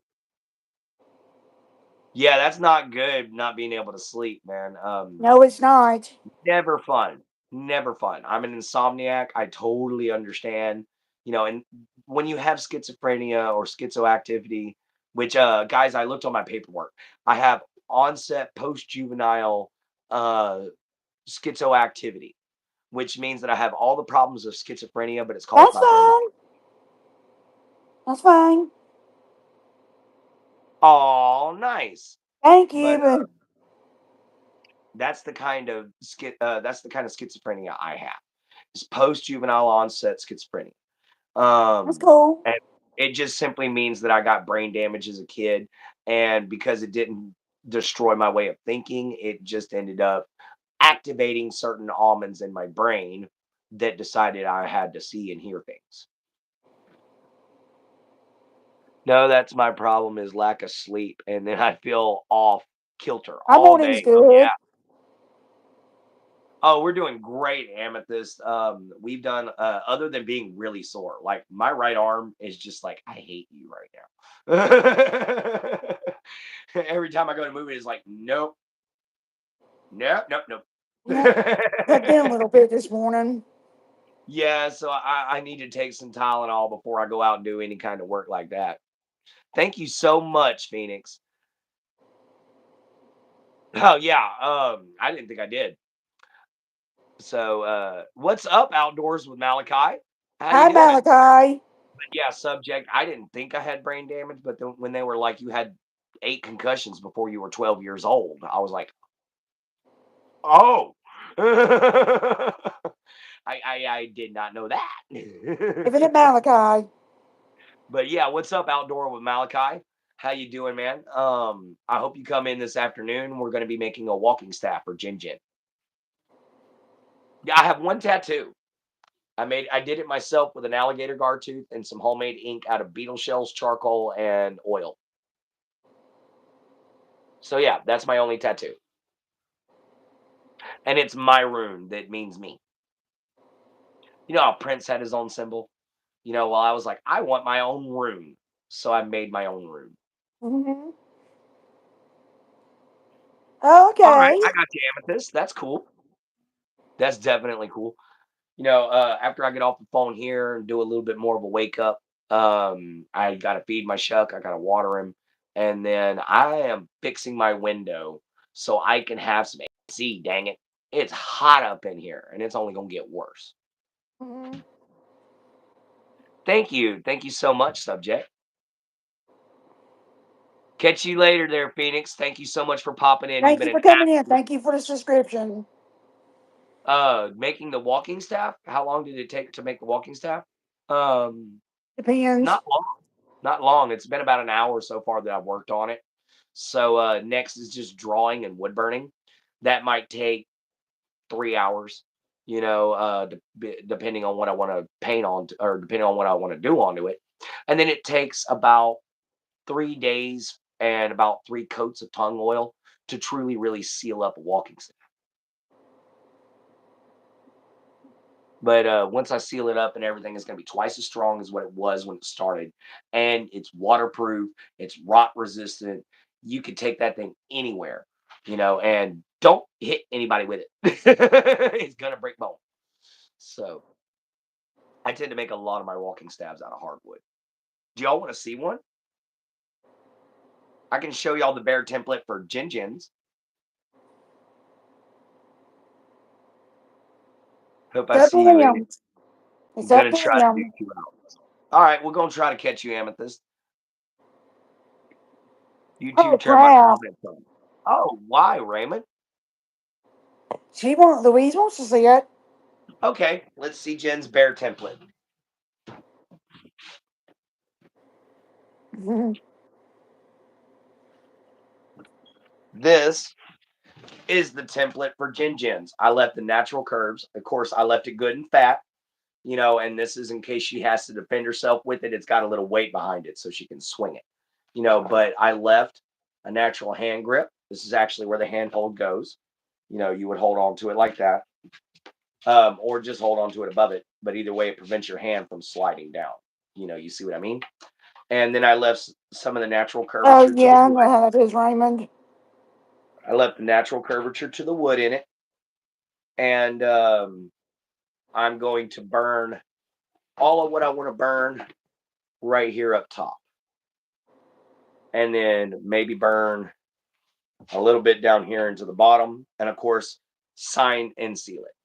yeah, that's not good. Not being able to sleep, man. No, it's not. Never fun. Never fun. I'm an insomniac. I totally understand. And when you have schizophrenia or schizoactivity, which guys, I looked on my paperwork. I have onset post-juvenile uh schizoactivity, which means that I have all the problems of schizophrenia, but it's caused That's by burnout. fine. That's fine. Oh, nice. Thank you, But but that's the kind of schizophrenia I have. is post-juvenile onset schizophrenia. That's Um, cool. and it just simply means that I got brain damage as a kid, and because it didn't destroy my way of thinking, it just ended up activating certain almonds in my brain that decided I had to see and hear things. No, that's my problem is lack of sleep, and then I feel off kilter My all morning's day. Oh good. yeah. Oh, we're doing great, Amethyst. We've done other than being really sore. Like my right arm is just like I hate you right now. Every time I go to move it, it's like nope, nope, nope, Yeah, tucked in a nope. little bit this morning. Yeah, so I need to take some Tylenol before I go out and do any kind of work like that. Thank you so much, Phoenix. Oh yeah, I didn't think I did. So what's up outdoors with Malachi? How you Hi, doing? Malachi. Yeah, subject. I didn't think I had brain damage, but then when they were like, you had 8 concussions before you were 12 years old, I was like, oh, I did not know Giving it that. Malachi. But yeah, what's up, outdoor with Malachi? How you doing, man? I hope you come in this afternoon. We're going to be making a walking staff for Jin Jin. Yeah, I have one tattoo. I did it myself with an alligator guard tooth and some homemade ink out of beetle shells, charcoal, and oil. So yeah, that's my only tattoo. And it's my rune that means me. You know how Prince had his own symbol? Well, I was like, I want my own rune. So I made my own rune. Hmm. All right, Okay. I got you, Amethyst. That's cool. That's definitely cool. After I get off the phone here and do a little bit more of a wake up, I got to feed my shuck. I got to water him. And then I am fixing my window so I can have some AC. Dang it. It's hot up in here and it's only going to get worse. Hmm. Thank you. Thank you so much, subject. Catch you later there, Phoenix. Thank you so much for popping in. You've Thank been you an for coming in. absolute Thank you for the subscription. making the walking staff. How long did it take to make the walking staff? Um, Depends. not long. Not long. It's been about an hour so far that I've worked on it. So next is just drawing and wood burning. That might take 3 hours. Depending on what I want to paint on, or depending on what I want to do onto it. And then it takes about 3 days and about 3 coats of tongue oil to truly really seal up a walking stick. But once I seal it up and everything is going to be twice as strong as what it was when it started. And it's waterproof, it's rot resistant. You can take that thing anywhere, and don't hit anybody with it. It's going to break bone. So I tend to make a lot of my walking stabs out of hardwood. Do y'all want to see one? I can show y'all the bear template for Jin Jins. Hope It's I up see to you in it. them. It's I'm up gonna to try to do them. 2 hours. All right, we're gonna try to catch you, Amethyst. Oh, YouTube turn my crap. comments on. Oh, why, Raymond? Louise wants to see it. Okay, let's see Jen's bear template. This is the template for Jin Jins. I left the natural curves. Of course, I left it good and fat, and this is in case she has to defend herself with it. It's got a little weight behind it so she can swing it, but I left a natural hand grip. This is actually where the handhold goes. You would hold on to it like that, or just hold on to it above it. But either way, it prevents your hand from sliding down. You see what I mean? And then I left some of the natural Oh, curvature to the yeah, I know wood. how that is, Raymond. I left the natural curvature to the wood in it. And I'm going to burn all of what I want to burn right here up top. And then maybe burn a little bit down here into the bottom. And of course, sign and seal it.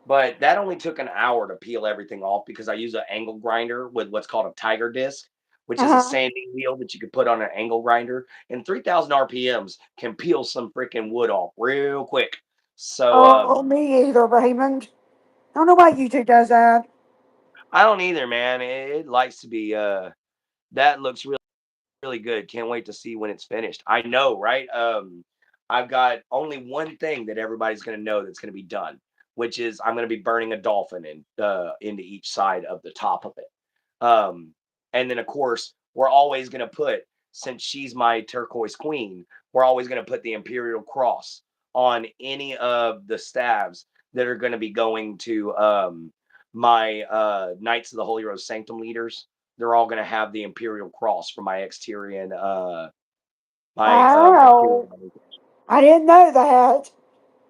But that only took an hour to peel everything off because I use an angle grinder with what's called a tiger disc, which is a Uh-huh. sanding wheel that you could put on an angle grinder. And 3,000 RPMs can peel some freaking wood off real quick. So, Oh, me either, Raymond. I don't know why YouTube does that. I don't either, man. It likes to be. That looks really good. Can't wait to see when it's finished. I know, right? I've got only one thing that everybody's going to know that's going to be done, which is I'm going to be burning a dolphin into each side of the top of it. Um, and then of course we're always going to put, since she's my turquoise queen, we're always going to put the imperial cross on any of the staves that are going to be going to my Knights of the Holy Rose Sanctum leaders. They're all going to have the imperial cross for my exterior my imperial. Wow. I didn't know that.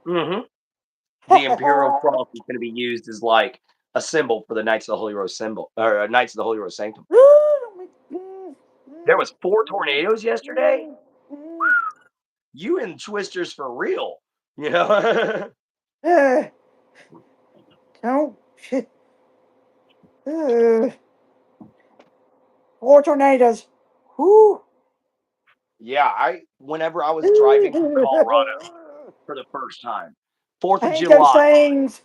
Hmm. The imperial cross is going to be used as like a symbol for the Knights of the Holy Rose symbol, or Knights of the Holy Rose Sanctum. There was 4 tornadoes yesterday. You in twisters for real, you know. Don't. Four tornadoes. Whoo. Yeah, I whenever I was driving through Colorado for the first time, Fourth I of hate those July, things.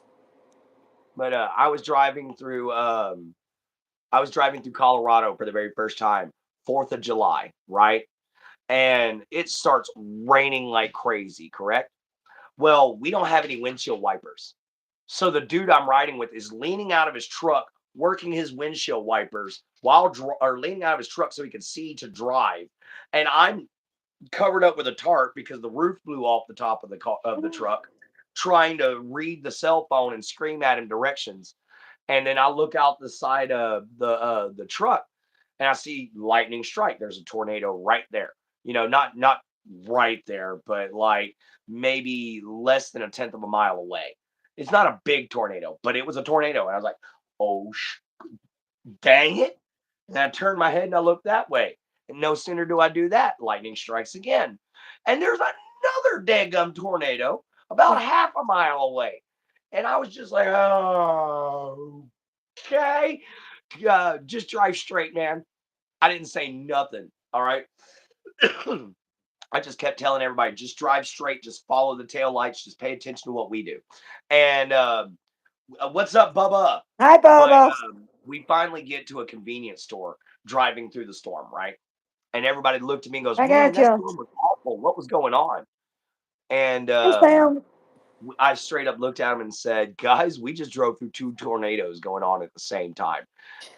but I was driving through Colorado for the very first time, 4th of July, right? And it starts raining like crazy, correct? Well, we don't have any windshield wipers. So the dude I'm riding with is leaning out of his truck, working his windshield wipers while or leaning out of his truck so he can see to drive. And I'm covered up with a tarp because the roof blew off the top of the truck, trying to read the cell phone and scream at him directions. And then I look out the side of the truck and I see lightning strike. There's a tornado right there. Not right there, but like maybe less than a tenth of a mile away. It's not a big tornado, but it was a tornado. And I was like, oh, dang it. And I turned my head and I looked that way. And no sooner do I do that, lightning strikes again. And there's another daggum tornado about half a mile away. And I was just like, oh, okay. Just drive straight, man. I didn't say nothing. All right. I just kept telling everybody, just drive straight, just follow the tail lights, just pay attention to what we do. And what's up, Bubba? Hi, But Bubba. we finally get to a convenience store driving through the storm, right? And everybody looked at me and goes, I "Man, got that you. storm was awful. What was going on?" And Yes, ma'am. I straight up looked at them and said, "Guys, we just drove through 2 tornadoes going on at the same time."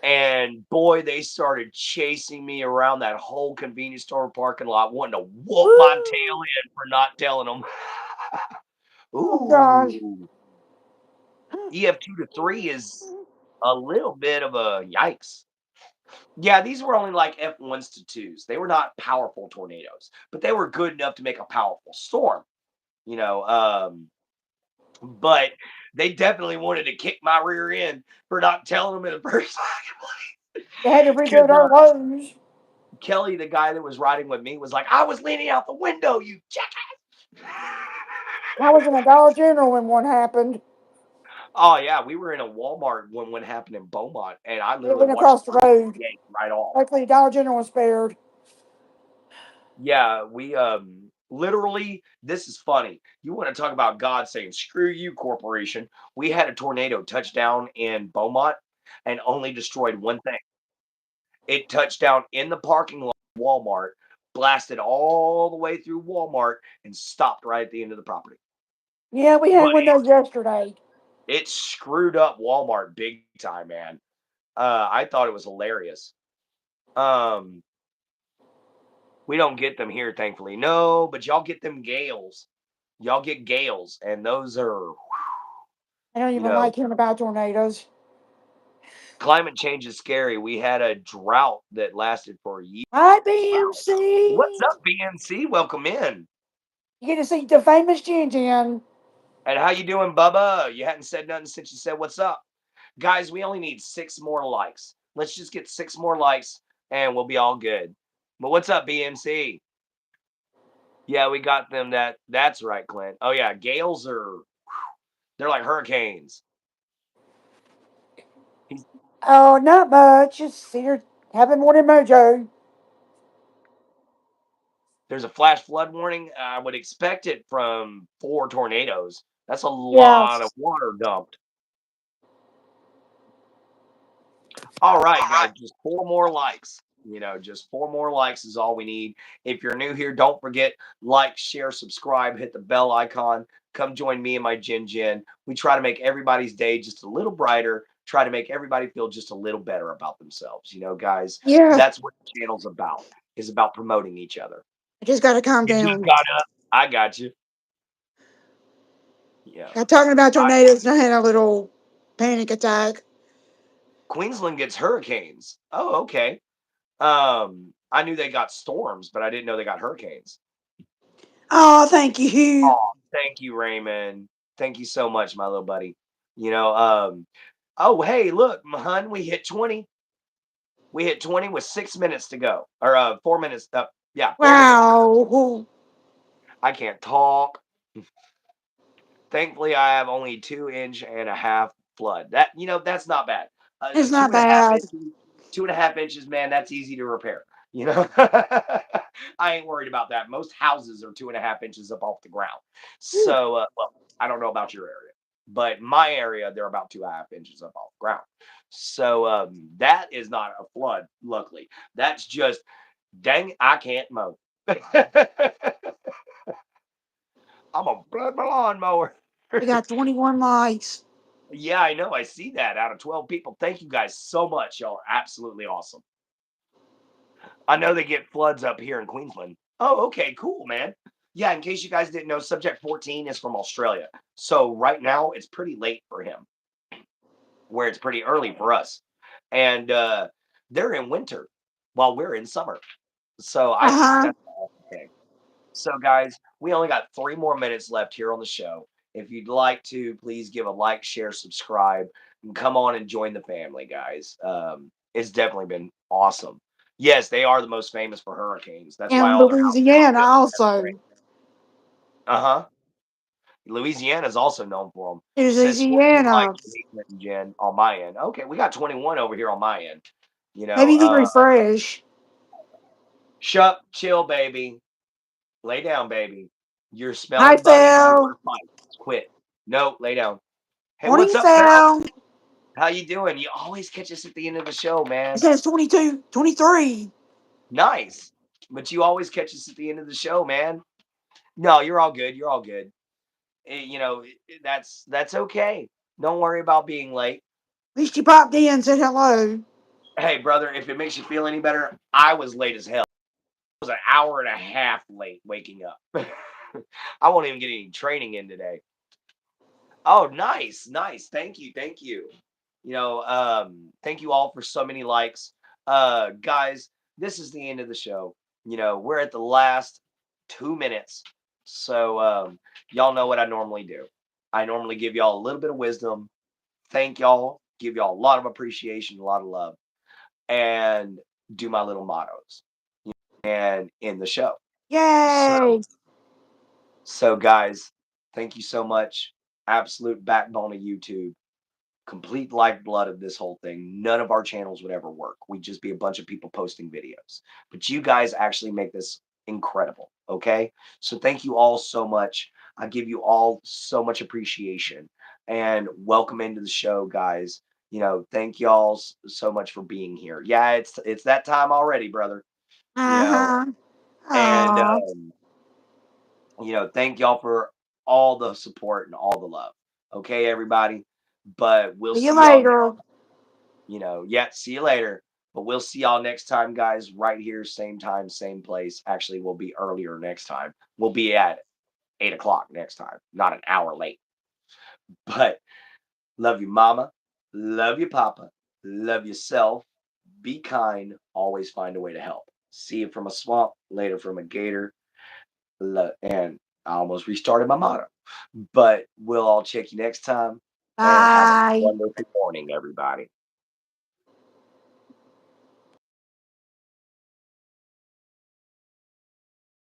And boy, they started chasing me around that whole convenience store parking lot, wanting to whoop my tail Woo. in for not telling them. Oh, gosh. Ooh, EF2 to 3 is a little bit of a yikes. Yeah, these were only like F1s to 2s. They were not powerful tornadoes, but they were good enough to make a powerful storm, you know. But they definitely wanted to kick my rear end for not telling them in the first They had to because rebuild our roads. Kelly, the guy that was riding with me, was like, "I was leaning out the window, you jackass." I was in a Dollar General when one happened. Oh yeah, we were in a Walmart when one happened in Beaumont, and I It literally went watched across the the roof road. yank right off. Luckily, Dollar General was spared. Yeah, we literally, this is funny. You want to talk about God saying, "Screw you, corporation." We had a tornado touch down in Beaumont and only destroyed one thing. It touched down in the parking lot of Walmart, blasted all the way through Walmart, and stopped right at the end of the property. Yeah, we had But one of those yesterday. it screwed up Walmart big time, man. I thought it was hilarious. Um, we don't get them here, thankfully. No, but y'all get them gales. Y'all get gales, and those are, I don't you even know, like hearing about tornadoes. climate change is scary. We had a drought that lasted for a year. Hi, Wow. What's BMC. up, BNC? Welcome in. You get to see the famous Jen Jen. And how you doing, Bubba? You hadn't said nothing since you said what's up. Guys, we only need 6 more likes. Let's just get 6 more likes and we'll be all good. But what's up, BMC? Yeah, we got them that's right, Clint. Oh yeah, gales are they're like hurricanes. He's, Oh, not much. Just here having Morning Mojo. there's a flash flood warning. I would expect it from 4 tornadoes. That's a lot of Yes. water dumped. All right, guys, just 4 more likes. Just 4 more likes is all we need. If you're new here, don't forget like, share, subscribe, hit the bell icon. Come join me and my Jen. We try to make everybody's day just a little brighter. Try to make everybody feel just a little better about themselves. Guys, Yeah, that's what the channel's about. Is about promoting each other. I just got to calm You just down. got up. I got you. Yeah. Got talking about I, tornadoes, and I had a little panic attack. Queensland gets hurricanes. Oh, okay. I knew they got storms, but I didn't know they got hurricanes. Oh, thank you. Oh, thank you, Raymond. Thank you so much, my little buddy. You know, um, oh, hey, look, hun, we hit 20. We hit 20 with 6 minutes to go. Or 4 minutes. Yeah, 4 minutes to go. Wow, I can't talk. Thankfully, I have only 2 inch and a half flood. That's not bad. it's Two not and a half bad. inches, 2.5 inches, man, that's easy to repair. I ain't worried about that. Most houses are 2.5 inches up off the ground. Whew. So, well, I don't know about your area, but my area, they're about 2.5 inches up off the ground. So, that is not a flood, luckily. That's just, dang, I can't mow. I'm gonna flood my lawnmower. We got 21 likes. Yeah, I know. I see that out of 12 people. Thank you guys so much. Y'all are absolutely awesome. I know they get floods up here in Queensland. Oh, okay, cool, man. Yeah, in case you guys didn't know, Subject 14 is from Australia. So right now it's pretty late for him, where it's pretty early for us. And they're in winter while we're in summer. So Uh I think huh. that's okay. So, guys, we only got 3 more minutes left here on the show. If you'd like to, please give a like, share, subscribe, and come on and join the family, guys. It's definitely been awesome. Yes, they are the most famous for hurricanes. That's why And all their houses are Louisiana built every way. also. Uh huh. Louisiana is also known for them. Says 14 Louisiana. likes for me, Clint and Jen, on my end. Okay, we got 21 over here on my end. You know, Maybe you can uh, refresh. Shut, chill, baby. Lay down, baby. Your Hi, smelly buddies Phil. deserve fights. Quit. No, lay down. Hey, Morning, what's up, Phil? Phil. How you doing? You always catch us at the end of the show, It man. says 22, 23. Nice. But you always catch us at the end of the show, man. No, you're all good. You're all good. That's okay. Don't worry about being late. At least you popped in and said hello. Hey, brother, if it makes you feel any better, I was late as hell. I was an hour and a half late waking up. I won't even get any training in today. Oh, nice, nice. Thank you, thank you. Thank you all for so many likes. Guys, this is the end of the show. We're at the last 2 minutes. So y'all know what I normally do. I normally give y'all a little bit of wisdom, thank y'all, give y'all a lot of appreciation, a lot of love, and do my little mottos and end the show. So Yay. so guys, thank you so much. Absolute backbone of YouTube, complete lifeblood of this whole thing. None of our channels would ever work. We'd just be a bunch of people posting videos. But you guys actually make this incredible. Okay. So thank you all so much. I give you all so much appreciation and welcome into the show, guys. Thank y'all so much for being here. Yeah, it's that time already, brother. You Uh know, huh. and Aw. thank y'all for all the support and all the love. Okay, everybody. But we'll See you see y'all next. later. Yeah, see you later. But we'll see y'all next time, guys, right here, same time, same place. Actually, we'll be earlier next time. We'll be at 8 o'clock next time, not an hour late. But love you, mama. Love you, papa. Love yourself. Be kind. Always find a way to help. See it from a swamp, later from a gator. And I almost restarted my motto. But we'll all check you next time. And have a Bye. wonderful morning, everybody.